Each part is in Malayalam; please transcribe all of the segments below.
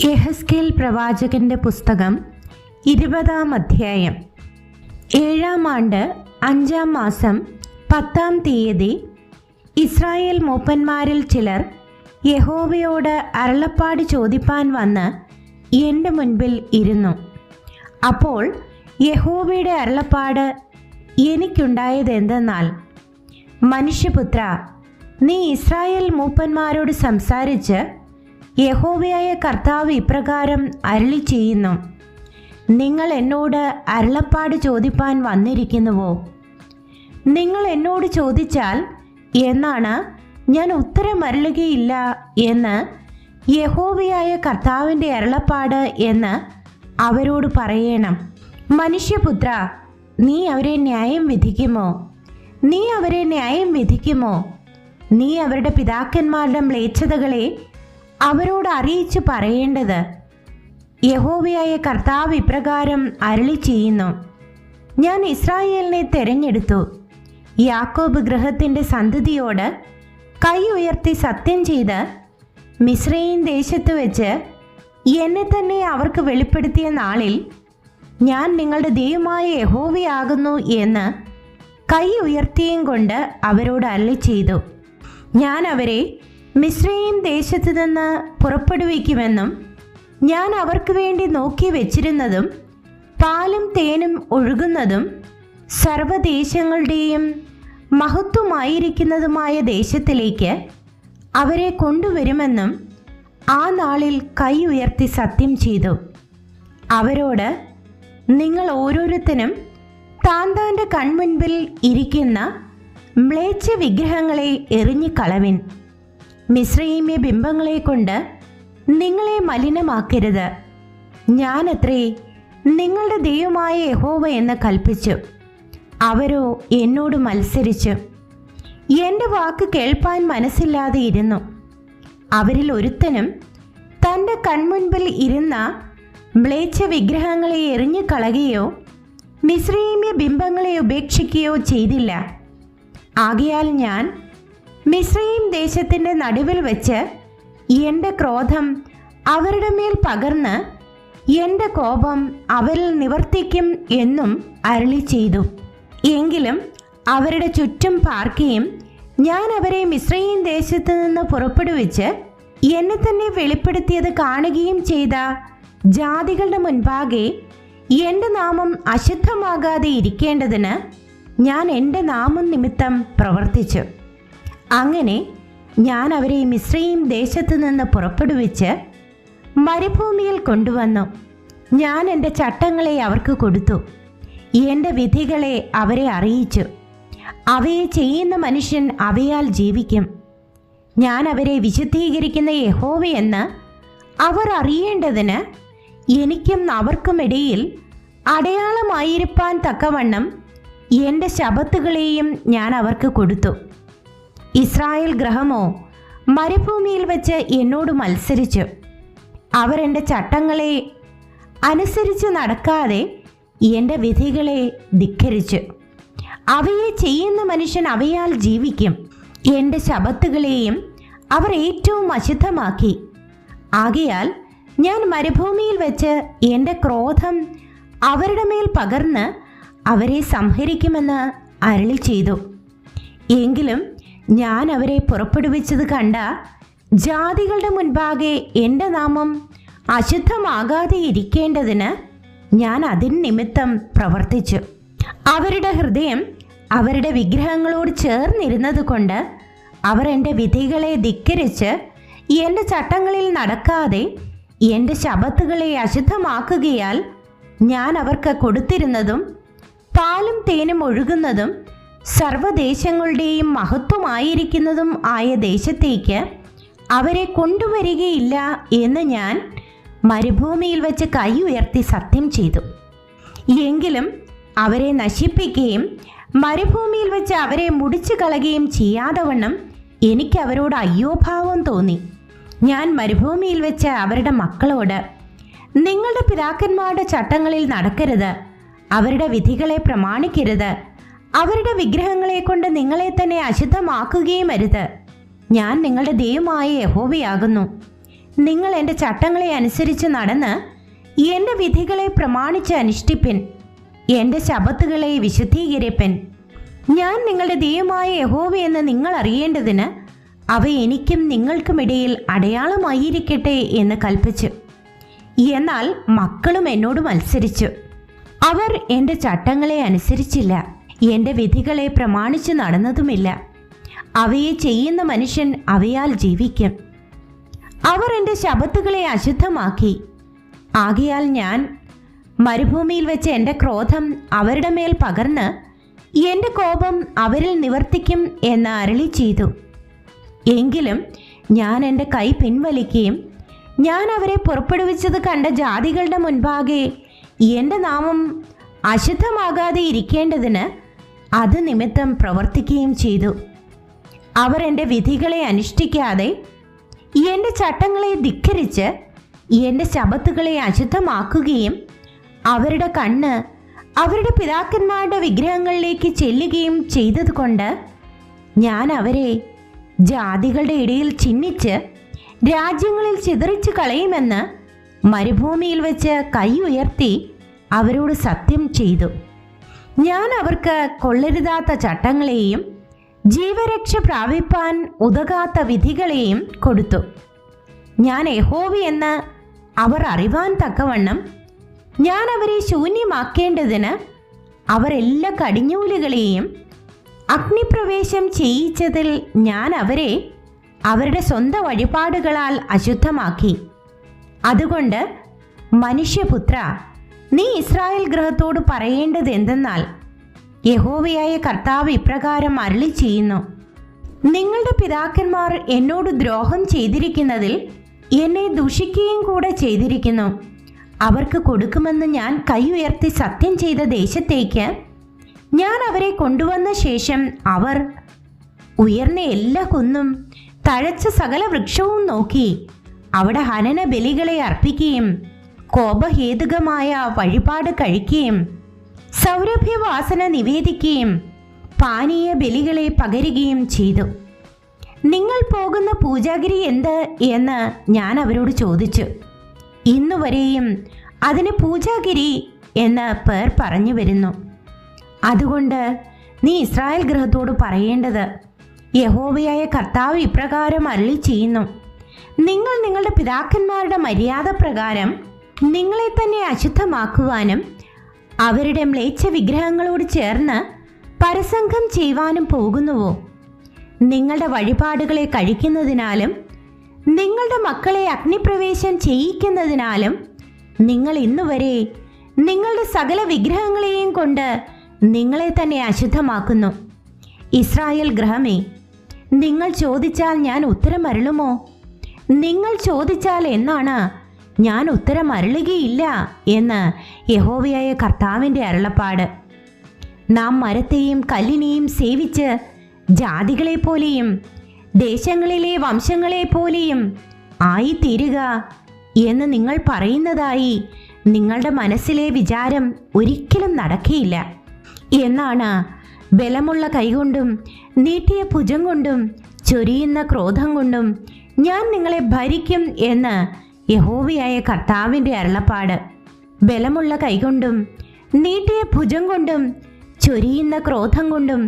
യെഹെസ്കേൽ പ്രവാചകന്റെ പുസ്തകം 20-ാം അധ്യായം. 7-ാം ആണ്ട് 5-ാം മാസം 10-ാം തീയതി ഇസ്രായേൽ മൂപ്പന്മാരിൽ ചിലർ യഹോവയോട് അരുളപ്പാട് ചോദിപ്പാൻ വന്ന് എൻ്റെ മുൻപിൽ ഇരുന്നു. അപ്പോൾ യഹോവയുടെ അരുളപ്പാട് എനിക്കുണ്ടായത് എന്തെന്നാൽ, മനുഷ്യപുത്ര, നീ ഇസ്രായേൽ മൂപ്പന്മാരോട് സംസാരിച്ച് യഹോവയായ കർത്താവ് ഇപ്രകാരം അരുളി ചെയ്യുന്നു: നിങ്ങൾ എന്നോട് അരുളപ്പാട് ചോദിപ്പാൻ വന്നിരിക്കുന്നുവോ? നിങ്ങൾ എന്നോട് ചോദിച്ചാൽ എന്നാണ് ഞാൻ ഉത്തരം അരുളുകയില്ല എന്ന് യഹോവയായ കർത്താവിൻ്റെ അരുളപ്പാട് എന്ന് അവരോട് പറയണം. മനുഷ്യപുത്ര, നീ അവരെ ന്യായം വിധിക്കുമോ? നീ അവരെ ന്യായം വിധിക്കുമോ? നീ അവരുടെ പിതാക്കന്മാരുടെ മ്ലേച്ഛതകളെ അവരോട് അറിയിച്ചു പറയേണ്ടത്: യഹോവയായ കർത്താവ് ഇപ്രകാരം അരുളി ചെയ്യുന്നു: ഞാൻ ഇസ്രായേലിനെ തെരഞ്ഞെടുത്തു. യാക്കോബ് ഗൃഹത്തിൻ്റെ സന്തതിയോട് കൈ ഉയർത്തി സത്യം ചെയ്ത് മിസ്രയീം ദേശത്ത് വെച്ച് എന്നെ തന്നെ അവർക്ക് വെളിപ്പെടുത്തിയ നാളിൽ ഞാൻ നിങ്ങളുടെ ദൈവമായ യഹോവയാകുന്നു എന്ന് കൈ ഉയർത്തിയും കൊണ്ട് അവരോട് അരുളി ചെയ്തു. ഞാൻ അവരെ മിസ്രയീം ദേശത്തു നിന്ന് പുറപ്പെടുവിക്കുമെന്നും ഞാൻ അവർക്ക് വേണ്ടി നോക്കി വെച്ചിരുന്നതും പാലും തേനും ഒഴുകുന്നതും സർവ്വദേശങ്ങളുടെയും മഹത്വമായിരിക്കുന്നതുമായ ദേശത്തിലേക്ക് അവരെ കൊണ്ടുവരുമെന്നും ആ നാളിൽ കൈ ഉയർത്തി സത്യം ചെയ്തു. അവരോട്, നിങ്ങൾ ഓരോരുത്തരും താൻ താൻ്റെ കൺമുൻപിൽ ഇരിക്കുന്ന മ്ലേച്ഛ വിഗ്രഹങ്ങളെ എറിഞ്ഞു കളവിൻ. മിസ്രയീമ്യ ബിംബങ്ങളെ കൊണ്ട് നിങ്ങളെ മലിനമാക്കരുത്. ഞാനത്രേ നിങ്ങളുടെ ദൈവമായ യഹോവ എന്ന് കൽപ്പിച്ചു. അവരോ എന്നോട് മത്സരിച്ചു എൻ്റെ വാക്ക് കേൾപ്പാൻ മനസ്സില്ലാതെ ഇരുന്നു. അവരിൽ ഒരുത്തനും തൻ്റെ കൺമുൻപിൽ ഇരുന്ന മ്ലേച്ഛ വിഗ്രഹങ്ങളെ എറിഞ്ഞു കളയുകയോ മിസ്രയീമ്യ ബിംബങ്ങളെ ഉപേക്ഷിക്കുകയോ ചെയ്തില്ല. ആകയാൽ ഞാൻ മിസ്രയീം ദേശത്തിൻ്റെ നടുവിൽ വെച്ച് എൻ്റെ ക്രോധം അവരുടെ മേൽ പകർന്ന് എൻ്റെ കോപം അവരിൽ നിവർത്തിക്കും എന്നും അരുളി ചെയ്തു. എങ്കിലും അവരുടെ ചുറ്റും പാർക്കുകയും ഞാൻ അവരെ മിസ്രയീം ദേശത്ത് നിന്ന് പുറപ്പെടുവിച്ച് എന്നെ തന്നെ വെളിപ്പെടുത്തിയത് കാണുകയും ചെയ്ത ജാതികളുടെ മുൻപാകെ എൻ്റെ നാമം അശുദ്ധമാകാതെ ഇരിക്കേണ്ടതിന് ഞാൻ എൻ്റെ നാമം നിമിത്തം പ്രവർത്തിച്ചു. അങ്ങനെ ഞാൻ അവരെ മിസ്രയീം ദേശത്ത് നിന്ന് പുറപ്പെടുവിച്ച് മരുഭൂമിയിൽ കൊണ്ടുവന്നു. ഞാൻ എൻ്റെ ചട്ടങ്ങളെ അവർക്ക് കൊടുത്തു, എൻ്റെ വിധികളെ അവരെ അറിയിച്ചു. അവയെ ചെയ്യുന്ന മനുഷ്യൻ അവയാൽ ജീവിക്കും. ഞാൻ അവരെ വിശുദ്ധീകരിക്കുന്ന യഹോവയെന്ന് അവർ അറിയേണ്ടതിന് എനിക്കും അവർക്കുമിടയിൽ അടയാളമായിരിക്കാൻ തക്കവണ്ണം എൻ്റെ ശബ്ബത്തുകളെയും ഞാൻ അവർക്ക് കൊടുത്തു. ഇസ്രായേൽ ഗൃഹമോ മരുഭൂമിയിൽ വെച്ച് എന്നോട് മത്സരിച്ചു. അവർ എൻ്റെ ചട്ടങ്ങളെ അനുസരിച്ച് നടക്കാതെ എൻ്റെ വിധികളെ ധിക്കരിച്ചു. അവയെ ചെയ്യുന്ന മനുഷ്യൻ അവയാൽ ജീവിക്കും. എൻ്റെ ശബ്ബത്തുകളെയും അവർ ഏറ്റവും അശുദ്ധമാക്കി. ആകയാൽ ഞാൻ മരുഭൂമിയിൽ വെച്ച് എൻ്റെ ക്രോധം അവരുടെ മേൽ പകർന്ന് അവരെ സംഹരിക്കുമെന്ന് അരുളി ചെയ്തു. എങ്കിലും ഞാൻ അവരെ പുറപ്പെടുവിച്ചത് കണ്ട ജാതികളുടെ മുൻപാകെ എൻ്റെ നാമം അശുദ്ധമാകാതെ ഇരിക്കേണ്ടതിന് ഞാൻ അതിന് നിമിത്തം പ്രവർത്തിച്ചു. അവരുടെ ഹൃദയം അവരുടെ വിഗ്രഹങ്ങളോട് ചേർന്നിരുന്നത് കൊണ്ട് അവർ എൻ്റെ വിധികളെ ധിക്കരിച്ച് എൻ്റെ ചട്ടങ്ങളിൽ നടക്കാതെ എൻ്റെ ശബ്ബത്തുകളെ അശുദ്ധമാക്കുകയാൽ ഞാൻ അവർക്ക് കൊടുത്തിരുന്നതും പാലും തേനും ഒഴുകുന്നതും സർവ്വദേശങ്ങളുടെയും മഹത്വമായിരിക്കുന്നതും ആയ ദേശത്തേക്ക് അവരെ കൊണ്ടുവരികയില്ല എന്ന് ഞാൻ മരുഭൂമിയിൽ വെച്ച് കൈ ഉയർത്തി സത്യം ചെയ്തു. എങ്കിലും അവരെ നശിപ്പിക്കുകയും മരുഭൂമിയിൽ വെച്ച് അവരെ മുടിച്ചു കളയുകയും ചെയ്യാതെ വണ്ണം എനിക്ക് അവരോട് അയ്യോഭാവം തോന്നി. ഞാൻ മരുഭൂമിയിൽ വെച്ച് അവരുടെ മക്കളോട്, നിങ്ങളുടെ പിതാക്കന്മാരുടെ ചട്ടങ്ങളിൽ നടക്കരുത്, അവരുടെ വിധികളെ പ്രമാണിക്കരുത്, അവരുടെ വിഗ്രഹങ്ങളെ കൊണ്ട് നിങ്ങളെ തന്നെ അശുദ്ധമാക്കുകയും അരുത്. ഞാൻ നിങ്ങളുടെ ദൈവമായ യഹോവയാകുന്നു. നിങ്ങൾ എൻ്റെ ചട്ടങ്ങളെ അനുസരിച്ച് നടന്ന് എൻ്റെ വിധികളെ പ്രമാണിച്ച് അനുഷ്ഠിപ്പിൻ. എൻ്റെ ശബ്ബത്തുകളെ വിശുദ്ധീകരിപ്പിൻ. ഞാൻ നിങ്ങളുടെ ദൈവമായ യഹോവയെന്ന് നിങ്ങൾ അറിയേണ്ടതിന് അവ എനിക്കും നിങ്ങൾക്കുമിടയിൽ അടയാളമായിരിക്കട്ടെ എന്ന് കൽപ്പിച്ചു. എന്നാൽ മക്കളും എന്നോട് മത്സരിച്ചു. അവർ എൻ്റെ ചട്ടങ്ങളെ അനുസരിച്ചില്ല, എൻ്റെ വിധികളെ പ്രമാണിച്ച് നടന്നതുമില്ല. അവയെ ചെയ്യുന്ന മനുഷ്യൻ അവയാൽ ജീവിക്കും. അവർ എൻ്റെ ശബ്ബത്തുകളെ അശുദ്ധമാക്കി. ആകയാൽ ഞാൻ മരുഭൂമിയിൽ വെച്ച് എൻ്റെ ക്രോധം അവരുടെ മേൽ പകർന്ന് എൻ്റെ കോപം അവരിൽ നിവർത്തിക്കും എന്ന് അരുളി ചെയ്തു. എങ്കിലും ഞാൻ എൻ്റെ കൈ പിൻവലിക്കുകയും ഞാൻ അവരെ പുറപ്പെടുവിച്ചത് കണ്ട ജാതികളുടെ മുൻപാകെ എൻ്റെ നാമം അശുദ്ധമാകാതെ ഇരിക്കേണ്ടതിന് അത് നിമിത്തം പ്രവർത്തിക്കുകയും ചെയ്തു. അവർ എൻ്റെ വിധികളെ അനുഷ്ഠിക്കാതെ എൻ്റെ ചട്ടങ്ങളെ ധിക്കരിച്ച് എൻ്റെ ശബ്ബത്തുകളെ അശുദ്ധമാക്കുകയും അവരുടെ കണ്ണ് അവരുടെ പിതാക്കന്മാരുടെ വിഗ്രഹങ്ങളിലേക്ക് ചെല്ലുകയും ചെയ്തതുകൊണ്ട് ഞാൻ അവരെ ജാതികളുടെ ഇടയിൽ ചിഹ്നിച്ച് രാജ്യങ്ങളിൽ ചിതറിച്ച് കളയുമെന്ന് മരുഭൂമിയിൽ വെച്ച് കൈ ഉയർത്തി അവരോട് സത്യം ചെയ്തു. ഞാൻ അവർക്ക് കൊള്ളരുതാത്ത ചട്ടങ്ങളെയും ജീവരക്ഷ പ്രാപിപ്പാൻ ഉതകാത്ത വിധികളെയും കൊടുത്തു. ഞാൻ യഹോവയെന്ന് അവർ അറിവാൻ തക്കവണ്ണം ഞാൻ അവരെ ശൂന്യമാക്കേണ്ടതിന് അവർ എല്ലാ കടിഞ്ഞൂലുകളെയും അഗ്നിപ്രവേശം ചെയ്യിച്ചതിൽ ഞാൻ അവരെ അവരുടെ സ്വന്തം വഴിപാടുകളാൽ അശുദ്ധമാക്കി. അതുകൊണ്ട് മനുഷ്യപുത്ര, നീ ഇസ്രായേൽ ഗൃഹത്തോട് പറയേണ്ടത് എന്തെന്നാൽ, യഹോവയായ കർത്താവ് ഇപ്രകാരം അരുളി ചെയ്യുന്നു: നിങ്ങളുടെ പിതാക്കന്മാർ എന്നോട് ദ്രോഹം ചെയ്തിരിക്കുന്നതിൽ എന്നെ ദുഷിക്കുകയും കൂടെ ചെയ്തിരിക്കുന്നു. അവർക്ക് കൊടുക്കുമെന്ന് ഞാൻ കൈ ഉയർത്തി സത്യം ചെയ്ത ദേശത്തേക്ക് ഞാൻ അവരെ കൊണ്ടുവന്ന ശേഷം അവർ ഉയർന്ന എല്ലാ കുന്നും തഴച്ച സകല വൃക്ഷവും നോക്കി അവിടെ ഹനന ബലികളെ അർപ്പിക്കുകയും കോപഹേതുകമായ വഴിപാട് കഴിക്കുകയും സൗരഭ്യവാസന നിവേദിക്കുകയും പാനീയ ബലികളെ പകരുകയും ചെയ്തു. നിങ്ങൾ പോകുന്ന പൂജാഗിരി എന്ത് എന്ന് ഞാൻ അവരോട് ചോദിച്ചു. ഇന്നുവരെയും അതിന് പൂജാഗിരി എന്ന് പേർ പറഞ്ഞു വരുന്നു. അതുകൊണ്ട് നീ ഇസ്രായേൽ ഗൃഹത്തോട് പറയേണ്ടത്, യഹോവയായ കർത്താവ് ഇപ്രകാരം അരുളി ചെയ്യുന്നു: നിങ്ങൾ നിങ്ങളുടെ പിതാക്കന്മാരുടെ മര്യാദ പ്രകാരം നിങ്ങളെ തന്നെ അശുദ്ധമാക്കുവാനും അവരുടെ മ്ലേച്ഛ വിഗ്രഹങ്ങളോട് ചേർന്ന് പരസംഗം ചെയ്യുവാനും പോകുന്നുവോ? നിങ്ങളുടെ വഴിപാടുകളെ കഴിക്കുന്നതിനാലും നിങ്ങളുടെ മക്കളെ അഗ്നിപ്രവേശം ചെയ്യിക്കുന്നതിനാലും നിങ്ങൾ ഇന്നുവരെ നിങ്ങളുടെ സകല വിഗ്രഹങ്ങളെയും കൊണ്ട് നിങ്ങളെ തന്നെ അശുദ്ധമാക്കുന്നു. ഇസ്രായേൽ ഗൃഹമേ, നിങ്ങൾ ചോദിച്ചാൽ ഞാൻ ഉത്തരം അരുളുമോ? നിങ്ങൾ ചോദിച്ചാൽ എന്നാണ് ഞാൻ ഉത്തരം അരുളുകയില്ല എന്ന് യഹോവയായ കർത്താവിൻ്റെ അരുളപ്പാട്. നാം മരത്തെയും കല്ലിനെയും സേവിച്ച് ജാതികളെപ്പോലെയും ദേശങ്ങളിലെ വംശങ്ങളെപ്പോലെയും ആയിത്തീരുക എന്ന് നിങ്ങൾ പറയുന്നതായി നിങ്ങളുടെ മനസ്സിലെ വിചാരം ഒരിക്കലും നടക്കുകയില്ല എന്നാണ് ബലമുള്ള കൈകൊണ്ടും നീട്ടിയ ഭുജം കൊണ്ടും ചൊരിയുന്ന ക്രോധം കൊണ്ടും ഞാൻ നിങ്ങളെ ഭരിക്കും എന്ന് യഹോവയായ കർത്താവിൻ്റെ അരുളപ്പാട്. ബലമുള്ള കൈകൊണ്ടും നീട്ടിയ ഭുജം കൊണ്ടും ചൊരിയുന്ന ക്രോധം കൊണ്ടും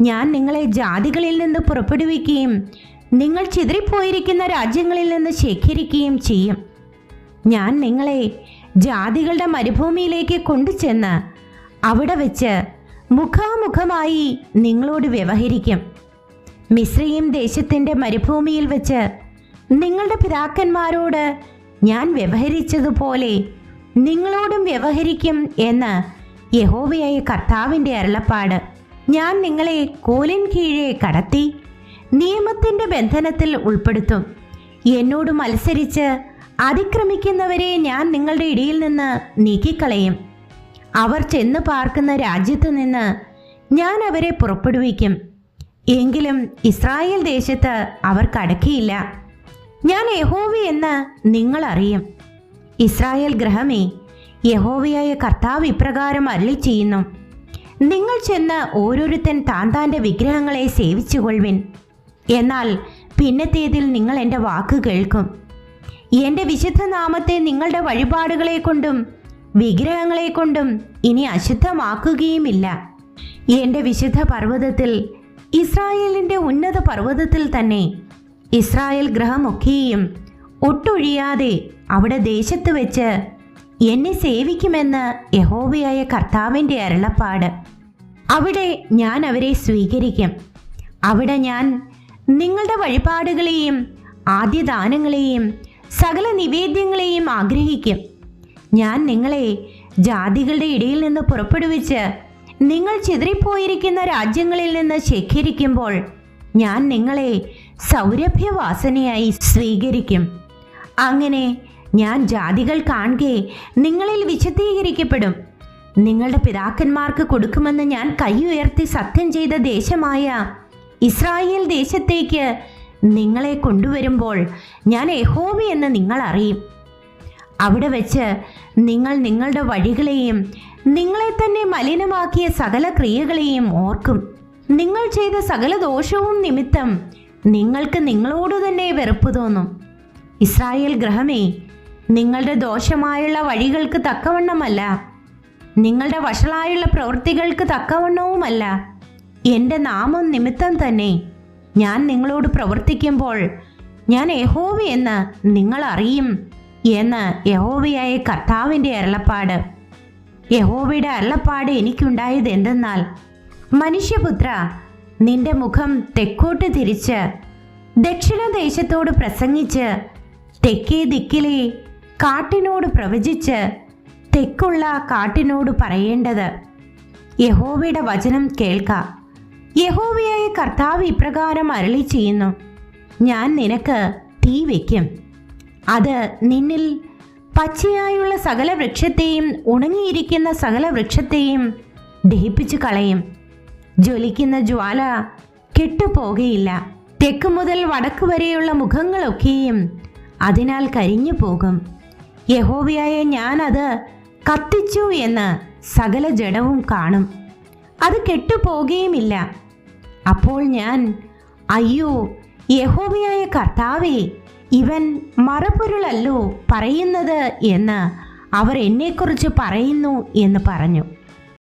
ഞാൻ നിങ്ങളെ ജാതികളിൽ നിന്ന് പുറപ്പെടുവിക്കുകയും നിങ്ങൾ ചിതറിപ്പോയിരിക്കുന്ന രാജ്യങ്ങളിൽ നിന്ന് ശേഖരിക്കുകയും ചെയ്യും. ഞാൻ നിങ്ങളെ ജാതികളുടെ മരുഭൂമിയിലേക്ക് കൊണ്ടുചെന്ന് അവിടെ വെച്ച് മുഖാമുഖമായി നിങ്ങളോട് വ്യവഹരിക്കും. മിസ്രയീം ദേശത്തിൻ്റെ മരുഭൂമിയിൽ വെച്ച് നിങ്ങളുടെ പിതാക്കന്മാരോട് ഞാൻ വ്യവഹരിച്ചതുപോലെ നിങ്ങളോടും വ്യവഹരിക്കും എന്ന് യഹോവയായ കർത്താവിൻ്റെ അരുളപ്പാട്. ഞാൻ നിങ്ങളെ കോലിൻ കീഴെ കടത്തി നിയമത്തിൻ്റെ ബന്ധനത്തിൽ ഉൾപ്പെടുത്തും. എന്നോട് മത്സരിച്ച് അതിക്രമിക്കുന്നവരെ ഞാൻ നിങ്ങളുടെ ഇടയിൽ നിന്ന് നീക്കിക്കളയും. അവർ ചെന്ന് പാർക്കുന്ന രാജ്യത്തു നിന്ന് ഞാൻ അവരെ പുറപ്പെടുവിക്കും. എങ്കിലും ഇസ്രായേൽ ദേശത്ത് അവർ കടക്കിയില്ല. ഞാൻ യഹോവയെന്ന് നിങ്ങൾ അറിയും. ഇസ്രായേൽ ഗൃഹമേ, യഹോവയായ കർത്താവ് ഇപ്രകാരം അരുളി ചെയ്യുന്നു: നിങ്ങൾ ചെന്ന് ഓരോരുത്തൻ താന്താൻ്റെ വിഗ്രഹങ്ങളെ സേവിച്ചുകൊള്ളുവിൻ. എന്നാൽ പിന്നത്തേതിൽ നിങ്ങൾ എൻ്റെ വാക്ക് കേൾക്കും. എൻ്റെ വിശുദ്ധ നാമത്തെ നിങ്ങളുടെ വഴിപാടുകളെ കൊണ്ടും വിഗ്രഹങ്ങളെ കൊണ്ടും ഇനി അശുദ്ധമാക്കുകയുമില്ല. എൻ്റെ വിശുദ്ധ പർവ്വതത്തിൽ, ഇസ്രായേലിൻ്റെ ഉന്നത പർവ്വതത്തിൽ തന്നെ ഇസ്രായേൽ ഗൃഹമൊക്കെയും ഒട്ടൊഴിയാതെ അവിടെ ദേശത്ത് വെച്ച് എന്നെ സേവിക്കുമെന്ന് യഹോവയായ കർത്താവിൻ്റെ അരുളപ്പാട്. അവിടെ ഞാൻ അവരെ സ്വീകരിക്കും. അവിടെ ഞാൻ നിങ്ങളുടെ വഴിപാടുകളെയും ആദ്യദാനങ്ങളെയും സകല നിവേദ്യങ്ങളെയും ആഗ്രഹിക്കും. ഞാൻ നിങ്ങളെ ജാതികളുടെ ഇടയിൽ നിന്ന് പുറപ്പെടുവിച്ച് നിങ്ങൾ ചിതറിപ്പോയിരിക്കുന്ന രാജ്യങ്ങളിൽ നിന്ന് ശേഖരിക്കുമ്പോൾ ഞാൻ നിങ്ങളെ സൗരഭ്യവാസനയായി സ്വീകരിക്കും. അങ്ങനെ ഞാൻ ജാതികൾ കാണുകെ നിങ്ങളിൽ വിശുദ്ധീകരിക്കപ്പെടും. നിങ്ങളുടെ പിതാക്കന്മാർക്ക് കൊടുക്കുമെന്ന് ഞാൻ കൈ ഉയർത്തി സത്യം ചെയ്ത ദേശമായ ഇസ്രായേൽ ദേശത്തേക്ക് നിങ്ങളെ കൊണ്ടുവരുമ്പോൾ ഞാൻ യഹോവയെന്ന് നിങ്ങൾ അറിയും. അവിടെ വെച്ച് നിങ്ങൾ നിങ്ങളുടെ വഴികളെയും നിങ്ങളെ തന്നെ മലിനമാക്കിയ സകല ക്രിയകളെയും ഓർക്കും. നിങ്ങൾ ചെയ്ത സകല ദോഷവും നിമിത്തം നിങ്ങൾക്ക് നിങ്ങളോട് തന്നെ വെറുപ്പ് തോന്നും. ഇസ്രായേൽ ഗൃഹമേ, നിങ്ങളുടെ ദോഷമായുള്ള വഴികൾക്ക് തക്കവണ്ണമല്ല, നിങ്ങളുടെ വഷളായുള്ള പ്രവൃത്തികൾക്ക് തക്കവണ്ണവുമല്ല, എൻ്റെ നാമം നിമിത്തം തന്നെ ഞാൻ നിങ്ങളോട് പ്രവർത്തിക്കുമ്പോൾ ഞാൻ യഹോവയെന്ന് നിങ്ങൾ അറിയും എന്ന് യഹോവയായ കർത്താവിൻ്റെ അരുളപ്പാട്. യഹോവയുടെ അരുളപ്പാട് എനിക്കുണ്ടായത് എന്തെന്നാൽ, മനുഷ്യപുത്ര, നിന്റെ മുഖം തെക്കോട്ട് തിരിച്ച് ദക്ഷിണദേശത്തോട് പ്രസംഗിച്ച് തെക്കേ ദിക്കിലെ കാട്ടിനോട് പ്രവചിച്ച് തെക്കുള്ള കാട്ടിനോട് പറയേണ്ടത്, യഹോവയുടെ വചനം കേൾക്ക. യഹോവയായ കർത്താവ് ഇപ്രകാരം അരുളി ചെയ്യുന്നു, ഞാൻ നിനക്ക് തീ വയ്ക്കും. അത് നിന്നിൽ പച്ചയായുള്ള സകല വൃക്ഷത്തെയും ഉണങ്ങിയിരിക്കുന്ന സകല വൃക്ഷത്തെയും ദഹിപ്പിച്ചു കളയും. ജ്വലിക്കുന്ന ജ്വാല കെട്ടുപോകയില്ല. തെക്ക് മുതൽ വടക്ക് വരെയുള്ള മുഖങ്ങളൊക്കെയും അതിനാൽ കരിഞ്ഞു പോകും. യഹോവയായ ഞാൻ അത് കത്തിച്ചു എന്ന് സകല ജഡവും കാണും. അത് കെട്ടുപോകുകയുമില്ല. അപ്പോൾ ഞാൻ, അയ്യോ, യഹോവയായ കർത്താവേ, ഇവൻ മറപ്പൊരുളല്ലോ പറയുന്നത് എന്ന് അവർ എന്നെക്കുറിച്ച് പറയുന്നു എന്ന് പറഞ്ഞു.